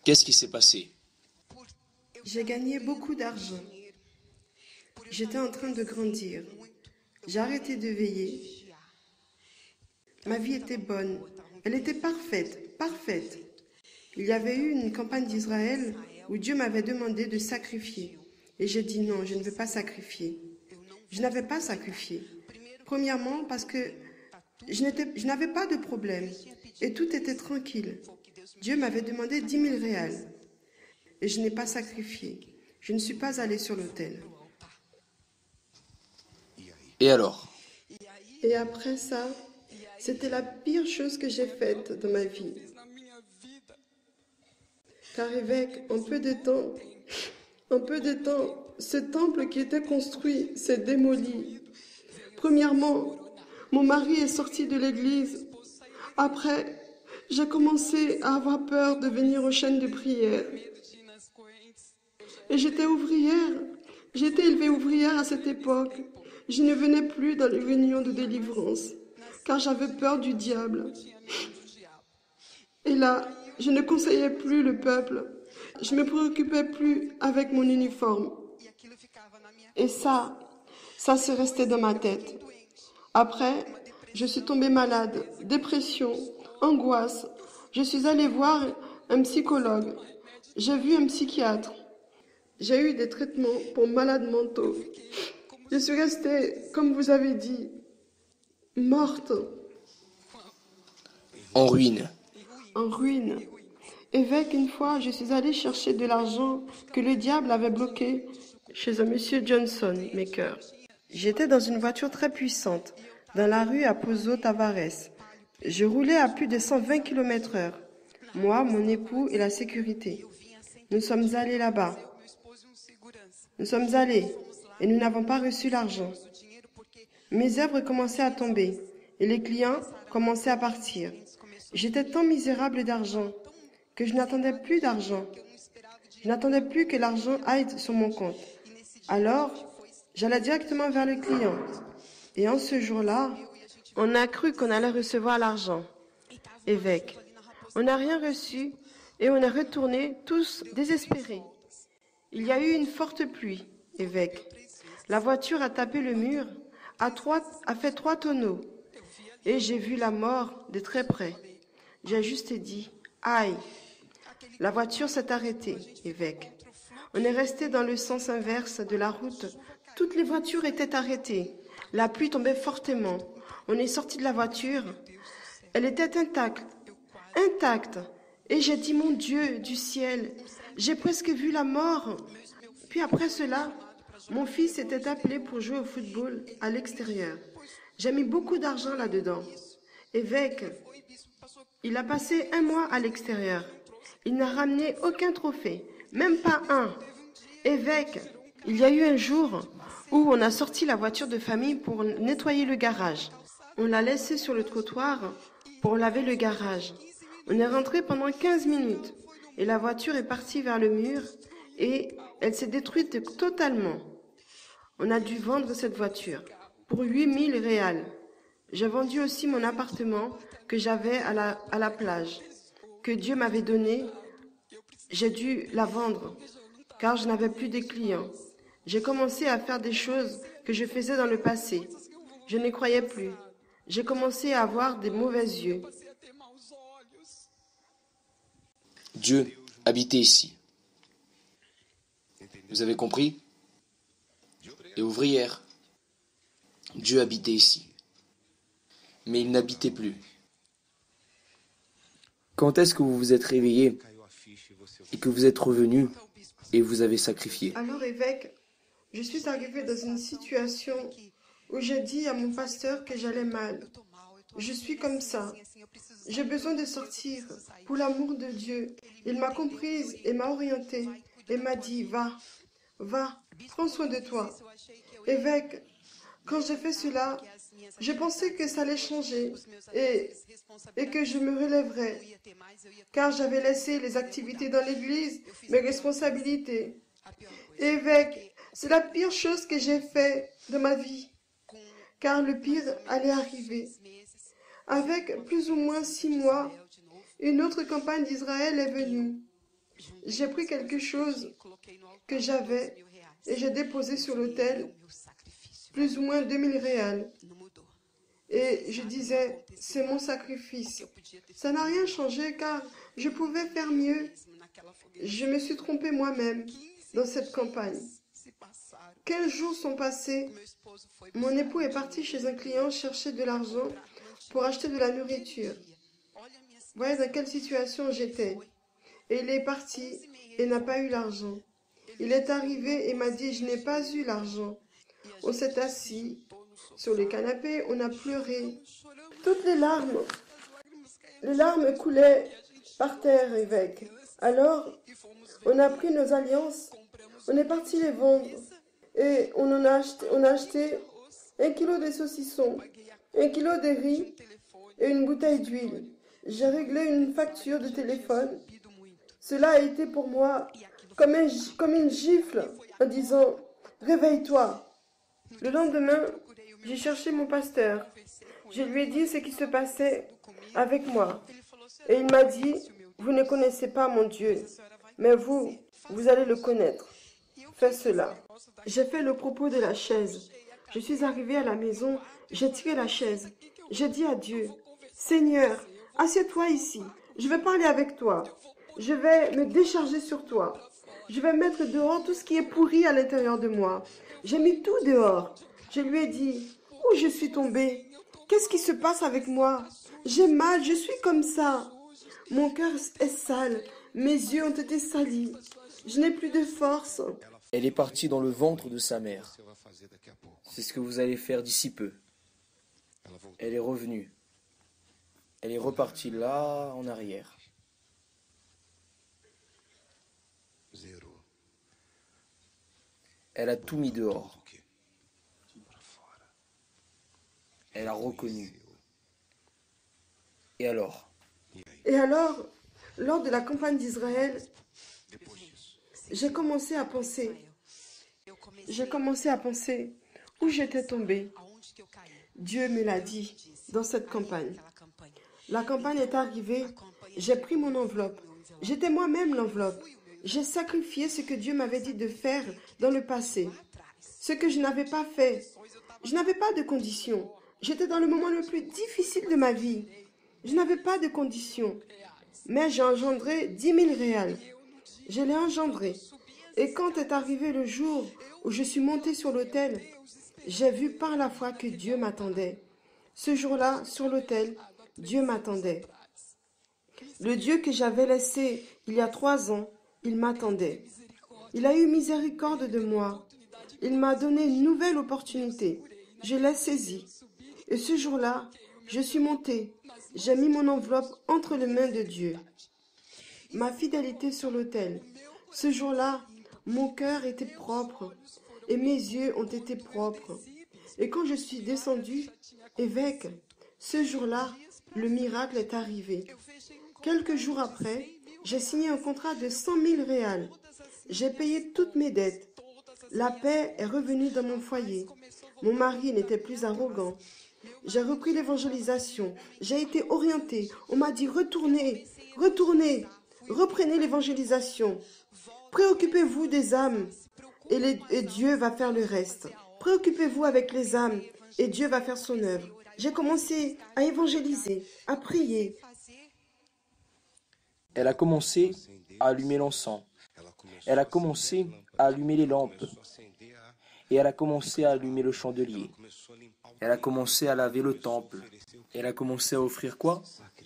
Qu'est-ce qui s'est passé? J'ai gagné beaucoup d'argent. J'étais en train de grandir. J'ai arrêté de veiller. Ma vie était bonne. Elle était parfaite, parfaite. Il y avait eu une campagne d'Israël où Dieu m'avait demandé de sacrifier. Et j'ai dit non, je ne veux pas sacrifier. Je n'avais pas sacrifié. Premièrement, parce que je n'avais pas de problème et tout était tranquille. Dieu m'avait demandé 10 000 réals et je n'ai pas sacrifié. Je ne suis pas allée sur l'autel. Et alors? Et après ça, c'était la pire chose que j'ai faite dans ma vie. Car évêque, en peu de temps, ce temple qui était construit s'est démoli. Premièrement, mon mari est sorti de l'église. Après, j'ai commencé à avoir peur de venir aux chaînes de prière. Et j'étais ouvrière. J'étais élevée ouvrière à cette époque. Je ne venais plus dans les réunions de délivrance, car j'avais peur du diable. Et là, je ne conseillais plus le peuple. Je ne me préoccupais plus avec mon uniforme. Et ça se restait dans ma tête. Après, je suis tombée malade, dépression, angoisse. Je suis allée voir un psychologue. J'ai vu un psychiatre. J'ai eu des traitements pour malades mentaux. Je suis restée, comme vous avez dit, morte. En ruine. En ruine. Évêque, une fois, je suis allée chercher de l'argent que le diable avait bloqué chez un monsieur Johnson Maker. J'étais dans une voiture très puissante, dans la rue à Pozo Tavares. Je roulais à plus de 120 km/h. Moi, mon époux et la sécurité. Nous sommes allés là-bas. Nous sommes allés et nous n'avons pas reçu l'argent. Mes œuvres commençaient à tomber et les clients commençaient à partir. J'étais tant misérable d'argent que je n'attendais plus d'argent. Je n'attendais plus que l'argent aille sur mon compte. Alors, j'allais directement vers le client. Et en ce jour-là, on a cru qu'on allait recevoir l'argent. Évêque, on n'a rien reçu et on est retournés tous désespérés. Il y a eu une forte pluie, évêque. La voiture a tapé le mur, a fait 3 tonneaux. Et j'ai vu la mort de très près. J'ai juste dit, aïe. La voiture s'est arrêtée, évêque. On est resté dans le sens inverse de la route. Toutes les voitures étaient arrêtées. La pluie tombait fortement. On est sorti de la voiture. Elle était intacte. Et j'ai dit, mon Dieu du ciel, j'ai presque vu la mort. Puis après cela, mon fils était appelé pour jouer au football à l'extérieur. J'ai mis beaucoup d'argent là-dedans. Évêque, il a passé 1 mois à l'extérieur. Il n'a ramené aucun trophée, même pas un. Évêque, il y a eu un jour où on a sorti la voiture de famille pour nettoyer le garage. On l'a laissée sur le trottoir pour laver le garage. On est rentré pendant 15 minutes et la voiture est partie vers le mur et elle s'est détruite totalement. On a dû vendre cette voiture pour 8 000 réals. J'ai vendu aussi mon appartement que j'avais à la plage, que Dieu m'avait donné. J'ai dû la vendre car je n'avais plus de clients. J'ai commencé à faire des choses que je faisais dans le passé. Je n'y croyais plus. J'ai commencé à avoir des mauvais yeux. Dieu habitait ici. Vous avez compris? Et ouvrière, Dieu habitait ici. Mais il n'habitait plus. Quand est-ce que vous vous êtes réveillé et que vous êtes revenu et vous avez sacrifié? Alors, évêque, je suis arrivée dans une situation où j'ai dit à mon pasteur que j'allais mal. Je suis comme ça. J'ai besoin de sortir pour l'amour de Dieu. Il m'a comprise et m'a orientée et m'a dit, va, prends soin de toi. Évêque, quand j'ai fait cela, je pensais que ça allait changer et que je me relèverais, car j'avais laissé les activités dans l'église, mes responsabilités. Évêque, c'est la pire chose que j'ai fait de ma vie, car le pire allait arriver. Avec plus ou moins 6 mois, une autre campagne d'Israël est venue. J'ai pris quelque chose que j'avais et j'ai déposé sur l'autel plus ou moins 2000 réals. Et je disais, c'est mon sacrifice. Ça n'a rien changé car je pouvais faire mieux. Je me suis trompée moi-même dans cette campagne. 15 jours sont passés. Mon époux est parti chez un client chercher de l'argent pour acheter de la nourriture. Voyez dans quelle situation j'étais. Et il est parti et n'a pas eu l'argent. Il est arrivé et m'a dit, je n'ai pas eu l'argent. On s'est assis sur le canapé, on a pleuré. Toutes les larmes coulaient par terre, évêque. Alors, on a pris nos alliances, on est parti les vendre et on a acheté 1 kilo de saucissons, 1 kilo de riz et une bouteille d'huile. J'ai réglé une facture de téléphone. Cela a été pour moi comme une gifle en disant « Réveille-toi ». Le lendemain, j'ai cherché mon pasteur. Je lui ai dit ce qui se passait avec moi. Et il m'a dit « Vous ne connaissez pas mon Dieu, mais vous allez le connaître. Fais cela. » J'ai fait le propos de la chaise. Je suis arrivée à la maison, j'ai tiré la chaise. J'ai dit à Dieu « Seigneur, assieds-toi ici. Je vais parler avec toi. Je vais me décharger sur toi. Je vais mettre dehors tout ce qui est pourri à l'intérieur de moi. » J'ai mis tout dehors. Je lui ai dit, où je suis tombée? Qu'est-ce qui se passe avec moi? J'ai mal, je suis comme ça. Mon cœur est sale, mes yeux ont été salis. Je n'ai plus de force. Elle est partie dans le ventre de sa mère. C'est ce que vous allez faire d'ici peu. Elle est revenue. Elle est repartie là, en arrière. Elle a tout mis dehors. Elle a reconnu. Et alors? Et alors, lors de la campagne d'Israël, j'ai commencé à penser où j'étais tombée. Dieu me l'a dit dans cette campagne. La campagne est arrivée, j'ai pris mon enveloppe. J'étais moi-même l'enveloppe. J'ai sacrifié ce que Dieu m'avait dit de faire dans le passé. Ce que je n'avais pas fait. Je n'avais pas de conditions. J'étais dans le moment le plus difficile de ma vie. Je n'avais pas de conditions. Mais j'ai engendré 10 000 réals. Je l'ai engendré. Et quand est arrivé le jour où je suis montée sur l'autel, j'ai vu par la foi que Dieu m'attendait. Ce jour-là, sur l'autel, Dieu m'attendait. Le Dieu que j'avais laissé il y a 3 ans, il m'attendait. Il a eu miséricorde de moi. Il m'a donné une nouvelle opportunité. Je l'ai saisie. Et ce jour-là, je suis montée. J'ai mis mon enveloppe entre les mains de Dieu. Ma fidélité sur l'autel. Ce jour-là, mon cœur était propre et mes yeux ont été propres. Et quand je suis descendue, évêque, ce jour-là, le miracle est arrivé. Quelques jours après, j'ai signé un contrat de 100 000 réals. J'ai payé toutes mes dettes. La paix est revenue dans mon foyer. Mon mari n'était plus arrogant. J'ai repris l'évangélisation. J'ai été orientée. On m'a dit retournez, reprenez l'évangélisation. Préoccupez-vous des âmes et Dieu va faire le reste. Préoccupez-vous avec les âmes et Dieu va faire son œuvre. J'ai commencé à évangéliser, à prier. Elle a commencé à allumer l'encens. Elle a commencé à allumer les lampes. Et elle a commencé à allumer le chandelier. Elle a commencé à laver le temple. Elle a commencé à offrir quoi?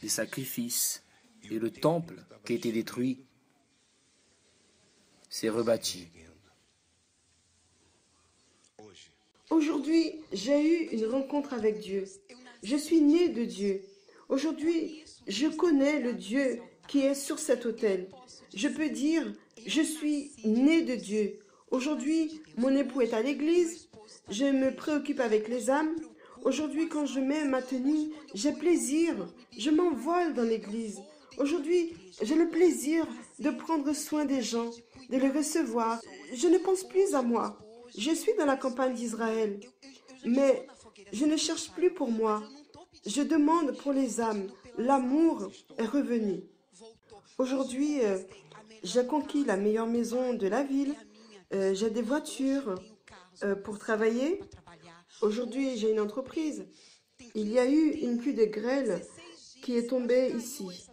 Des sacrifices. Et le temple qui a été détruit s'est rebâti. Aujourd'hui, j'ai eu une rencontre avec Dieu. Je suis née de Dieu. Aujourd'hui, je connais le Dieu qui est sur cet autel. Je peux dire, je suis née de Dieu. Aujourd'hui, mon époux est à l'église. Je me préoccupe avec les âmes. Aujourd'hui, quand je mets ma tenue, j'ai plaisir. Je m'envole dans l'église. Aujourd'hui, j'ai le plaisir de prendre soin des gens, de les recevoir. Je ne pense plus à moi. Je suis dans la campagne d'Israël, mais je ne cherche plus pour moi. Je demande pour les âmes. L'amour est revenu. Aujourd'hui, j'ai conquis la meilleure maison de la ville. J'ai des voitures pour travailler. Aujourd'hui, j'ai une entreprise. Il y a eu une pluie de grêle qui est tombée ici.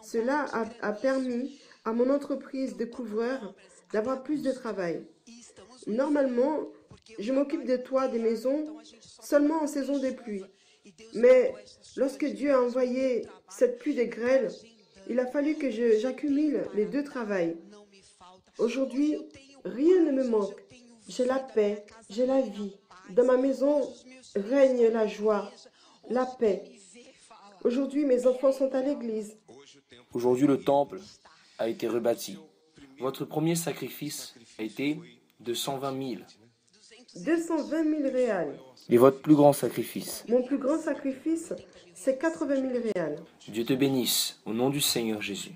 Cela a permis à mon entreprise de couvreur d'avoir plus de travail. Normalement, je m'occupe des toits des maisons seulement en saison de pluie. Mais lorsque Dieu a envoyé cette pluie de grêle, il a fallu que j'accumule les deux travails. Aujourd'hui, rien ne me manque. J'ai la paix, j'ai la vie. Dans ma maison règne la joie, la paix. Aujourd'hui, mes enfants sont à l'église. Aujourd'hui, le temple a été rebâti. Votre premier sacrifice a été de 120 000. 220 000 réals. Et votre plus grand sacrifice? Mon plus grand sacrifice, c'est 80 000 réals. Dieu te bénisse, au nom du Seigneur Jésus.